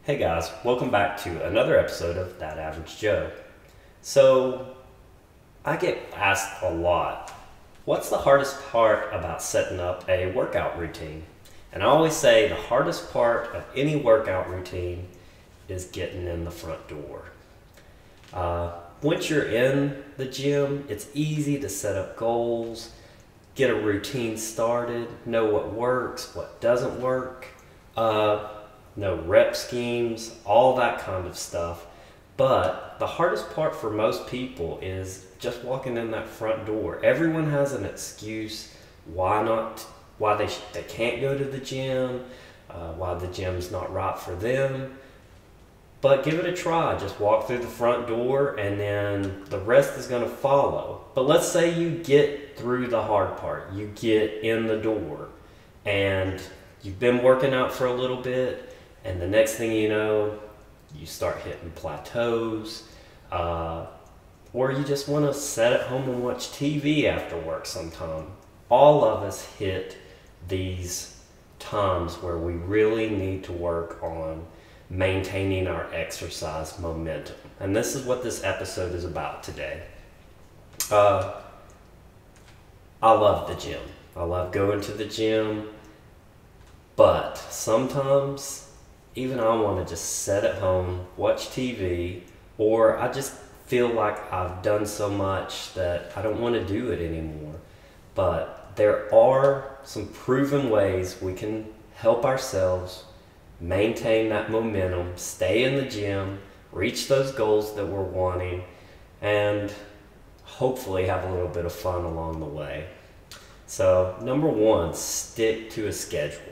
Hey guys, welcome back to another episode of That Average Joe. So, I get asked a lot, what's the hardest part about setting up a workout routine? And I always say the hardest part of any workout routine is getting in the front door. Once you're in the gym, it's easy to set up goals, get a routine started, know what works, what doesn't work. No rep schemes, all that kind of stuff. But the hardest part for most people is just walking in that front door. Everyone has an excuse why they can't go to the gym, why the gym's not right for them. But give it a try. Just walk through the front door and then the rest is going to follow. But let's say you get through the hard part. You get in the door and you've been working out for a little bit, and the next thing you know, you start hitting plateaus, or you just want to sit at home and watch TV after work sometime. All of us hit these times where we really need to work on maintaining our exercise momentum. And this is what this episode is about today. I love the gym. I love going to the gym, but sometimes even I want to just sit at home, watch TV, or I just feel like I've done so much that I don't want to do it anymore. But there are some proven ways we can help ourselves maintain that momentum, stay in the gym, reach those goals that we're wanting, and hopefully have a little bit of fun along the way. So, number one, stick to a schedule.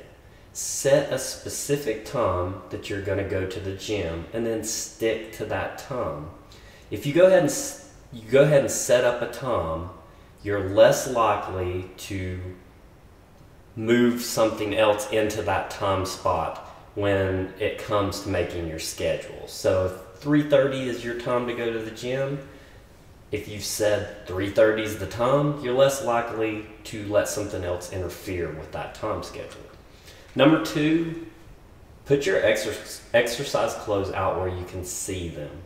Set a specific time that you're going to go to the gym and then stick to that time. If you go ahead and set up a time, you're less likely to move something else into that time spot when it comes to making your schedule. So if 3:30 is your time to go to the gym, if you've said 3:30 is the time, you're less likely to let something else interfere with that time schedule. Number two, put your exercise clothes out where you can see them,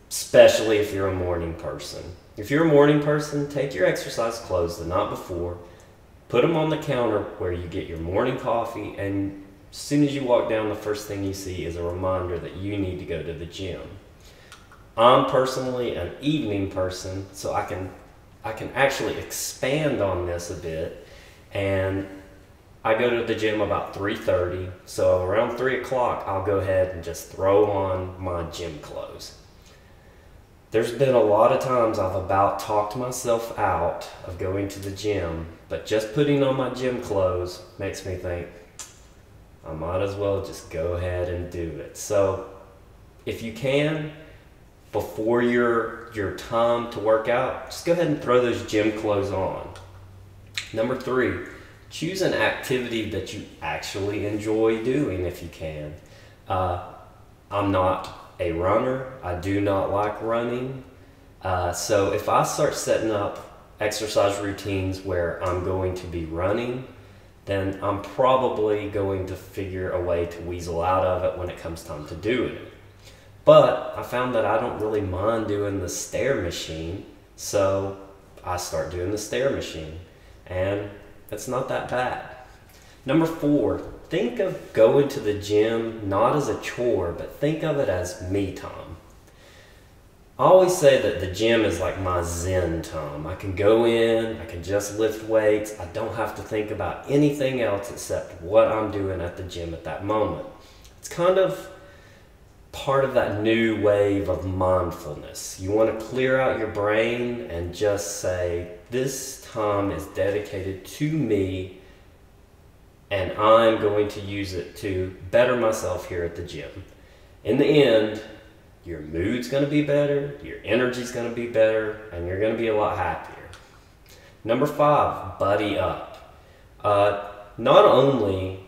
especially if you're a morning person. If you're a morning person, take your exercise clothes the night before, put them on the counter where you get your morning coffee, and as soon as you walk down, the first thing you see is a reminder that you need to go to the gym. I'm personally an evening person, so I can actually expand on this a bit, and I go to the gym about 3:30, so around 3 o'clock I'll go ahead and just throw on my gym clothes. There's been a lot of times I've about talked myself out of going to the gym, but just putting on my gym clothes makes me think, I might as well just go ahead and do it. So if you can, before your time to work out, just go ahead and throw those gym clothes on. Number three, choose an activity that you actually enjoy doing if you can. I'm not a runner. I do not like running. So if I start setting up exercise routines where I'm going to be running, then I'm probably going to figure a way to weasel out of it when it comes time to doing it. But I found that I don't really mind doing the stair machine, so I start doing the stair machine, and it's not that bad. Number four, think of going to the gym not as a chore, but think of it as me time. I always say that the gym is like my Zen time. I can go in, I can just lift weights, I don't have to think about anything else except what I'm doing at the gym at that moment. It's kind of part of that new wave of mindfulness. You want to clear out your brain and just say, this time is dedicated to me and I'm going to use it to better myself here at the gym. In the end, your mood's going to be better, your energy's going to be better, and you're going to be a lot happier. Number five, buddy up. Not only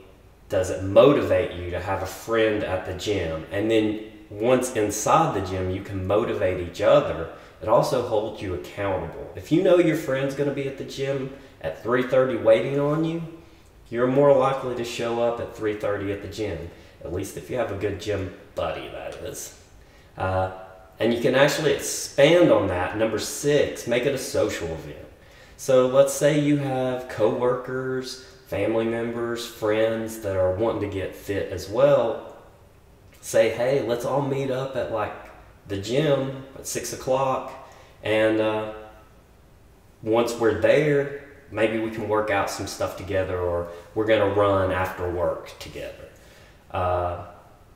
does it motivate you to have a friend at the gym, and then once inside the gym you can motivate each other, it also holds you accountable. If you know your friend's going to be at the gym at 3:30 waiting on you, you're more likely to show up at 3:30 at the gym. at least if you have a good gym buddy, that is. And you can actually expand on that. Number 6, make it a social event. So let's say you have coworkers, family members, friends that are wanting to get fit as well. Say, hey, let's all meet up at like the gym at 6 o'clock, and once we're there, maybe we can work out some stuff together, or we're going to run after work together.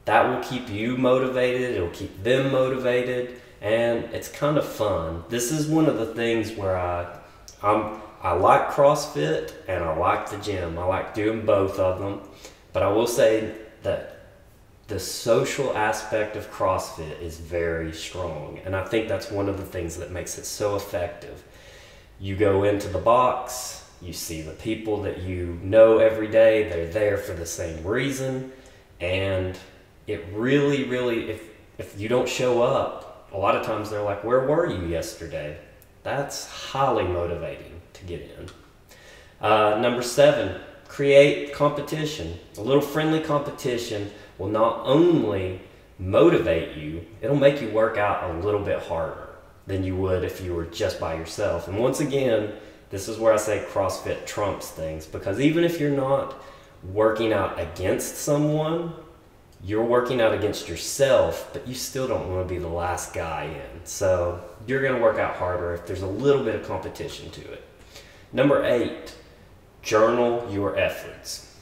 That will keep you motivated, it'll keep them motivated, and it's kind of fun. This is one of the things where I like CrossFit and I like the gym. I like doing both of them, but I will say that the social aspect of CrossFit is very strong, and I think that's one of the things that makes it so effective. You go into the box, you see the people that you know every day, they're there for the same reason, and it really, if you don't show up, a lot of times they're like, where were you yesterday? That's highly motivating to get in. Number 7, create competition. A little friendly competition will not only motivate you, it'll make you work out a little bit harder than you would if you were just by yourself. And once again, this is where I say CrossFit trumps things, because even if you're not working out against someone, you're working out against yourself, but you still don't want to be the last guy in. So you're going to work out harder if there's a little bit of competition to it. Number 8, journal your efforts.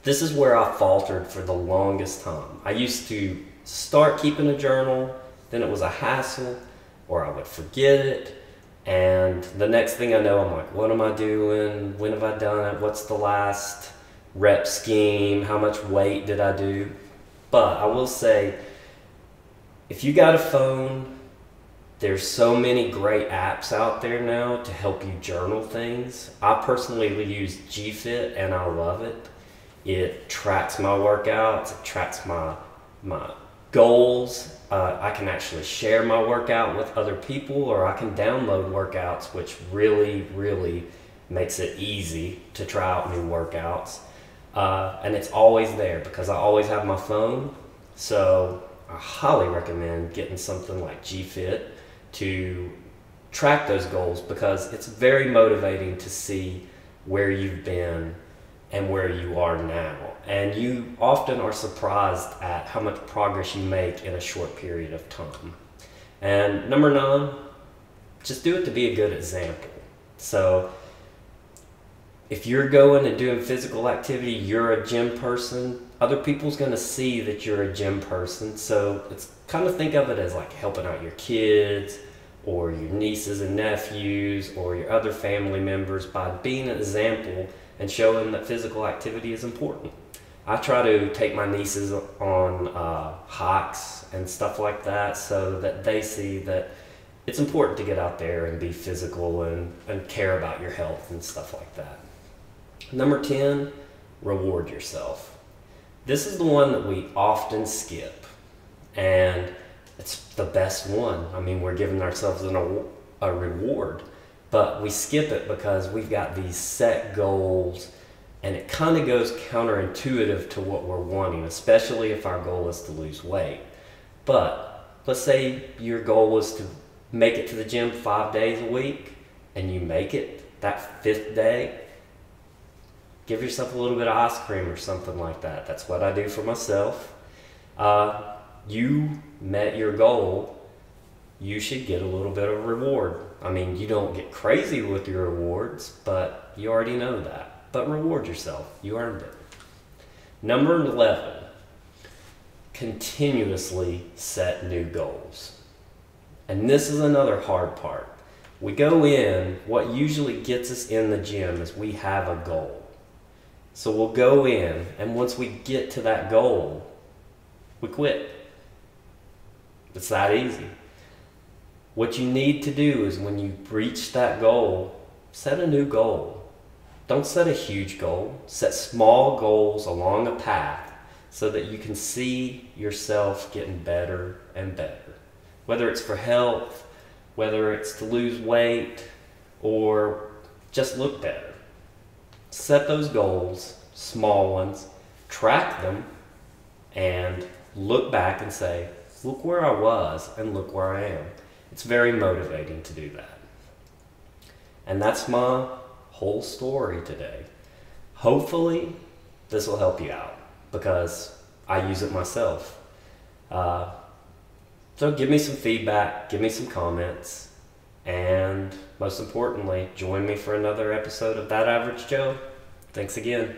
This is where I faltered for the longest time. I used to start keeping a journal, then it was a hassle, or I would forget it, and the next thing I know, I'm like, what am I doing? When have I done it? What's the last rep scheme? How much weight did I do? But I will say, if you got a phone, there's so many great apps out there now to help you journal things. I personally use GFit and I love it. It tracks my workouts, it tracks my goals. I can actually share my workout with other people, or I can download workouts, which really makes it easy to try out new workouts. And it's always there because I always have my phone. So I highly recommend getting something like GFit to track those goals, because it's very motivating to see where you've been and where you are now. And you often are surprised at how much progress you make in a short period of time. And number 9, just do it to be a good example. So if you're going and doing physical activity, you're a gym person, other people's going to see that you're a gym person. So it's kind of think of it as like helping out your kids or your nieces and nephews or your other family members by being an example and showing that physical activity is important. I try to take my nieces on hikes and stuff like that so that they see that it's important to get out there and be physical and care about your health and stuff like that. Number 10, reward yourself. This is the one that we often skip, and it's the best one. I mean, we're giving ourselves a reward, but we skip it because we've got these set goals, and it kind of goes counterintuitive to what we're wanting, especially if our goal is to lose weight. But let's say your goal was to make it to the gym 5 days a week, and you make it that 5th day. Give yourself a little bit of ice cream or something like that. That's what I do for myself. You met your goal, you should get a little bit of reward. I mean, you don't get crazy with your rewards, but you already know that. But reward yourself. You earned it. Number 11, continuously set new goals. And this is another hard part. We go in, what usually gets us in the gym is we have a goal. So we'll go in, and once we get to that goal, we quit. It's that easy. What you need to do is when you reach that goal, set a new goal. Don't set a huge goal. Set small goals along a path so that you can see yourself getting better and better. Whether it's for health, whether it's to lose weight, or just look better. Set those goals, small ones, track them, and look back and say, look where I was and look where I am. It's very motivating to do that. And that's my whole story today. Hopefully, this will help you out because I use it myself. So give me some feedback, give me some comments, and most importantly, join me for another episode of That Average Joe. Thanks again.